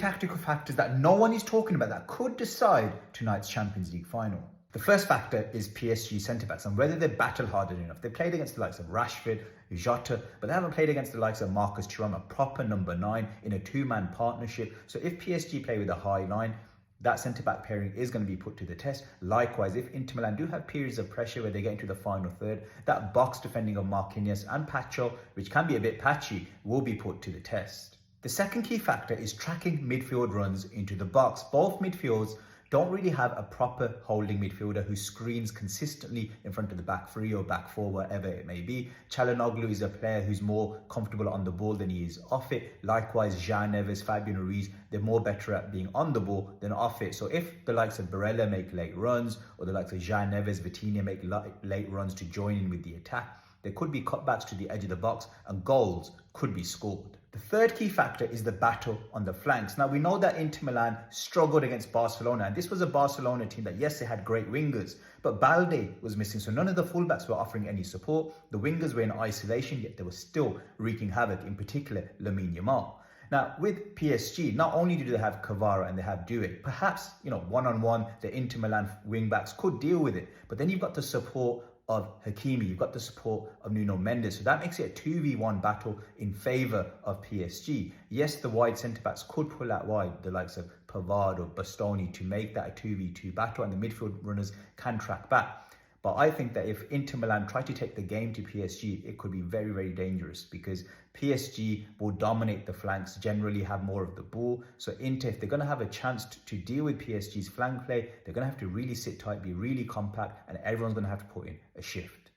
tactical factors that no one is talking about that could decide tonight's Champions League final. The first factor is PSG centre-backs and whether they're battle-hardened enough. They've played against the likes of Rashford, Jota, but they haven't played against the likes of Marcus Thuram, a proper number 9 in a two-man partnership. So if PSG play with a high line, that centre-back pairing is going to be put to the test. Likewise, if Inter Milan do have periods of pressure where they get into the final third, that box defending of Marquinhos and Pacho, which can be a bit patchy, will be put to the test. The second key factor is tracking midfield runs into the box. Both midfields don't really have a proper holding midfielder who screens consistently in front of the back three or back four, whatever it may be. Çalhanoğlu is a player who's more comfortable on the ball than he is off it. Likewise, Jean Neves, Fabian Ruiz, they're more better at being on the ball than off it. So if the likes of Barella make late runs, or the likes of Jean Neves, Vitinha make late runs to join in with the attack, there could be cutbacks to the edge of the box and goals could be scored. The third key factor is the battle on the flanks. Now, we know that Inter Milan struggled against Barcelona, and this was a Barcelona team that, yes, they had great wingers, but Balde was missing, so none of the fullbacks were offering any support. The wingers were in isolation, yet they were still wreaking havoc, in particular Lamine Yamal. Now, with PSG, not only do they have Kvara and they have Doué, perhaps, one-on-one, the Inter Milan wing-backs could deal with it, but then you've got the support of Hakimi, you've got the support of Nuno Mendes, so that makes it a 2v1 battle in favour of PSG. Yes, the wide centre-backs could pull out wide, the likes of Pavard or Bastoni, to make that a 2v2 battle, and the midfield runners can track back. But I think that if Inter Milan try to take the game to PSG, it could be very, very dangerous because PSG will dominate the flanks, generally have more of the ball. So Inter, if they're going to have a chance to deal with PSG's flank play, they're going to have to really sit tight, be really compact, and everyone's going to have to put in a shift.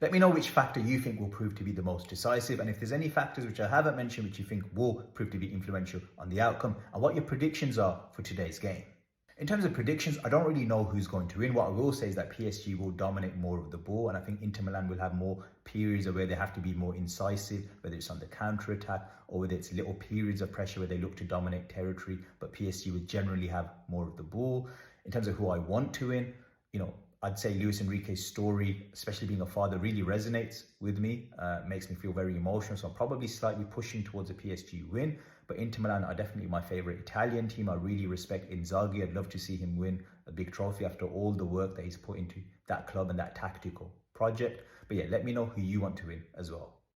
Let me know which factor you think will prove to be the most decisive, and if there's any factors which I haven't mentioned which you think will prove to be influential on the outcome, and what your predictions are for today's game. In terms of predictions, I don't really know who's going to win. What I will say is that PSG will dominate more of the ball, and I think Inter Milan will have more periods of where they have to be more incisive, whether it's on the counter-attack or whether it's little periods of pressure where they look to dominate territory, but PSG will generally have more of the ball. In terms of who I want to win, I'd say Luis Enrique's story, especially being a father, really resonates with me, makes me feel very emotional. So I'm probably slightly pushing towards a PSG win. But Inter Milan are definitely my favourite Italian team. I really respect Inzaghi. I'd love to see him win a big trophy after all the work that he's put into that club and that tactical project. But yeah, let me know who you want to win as well.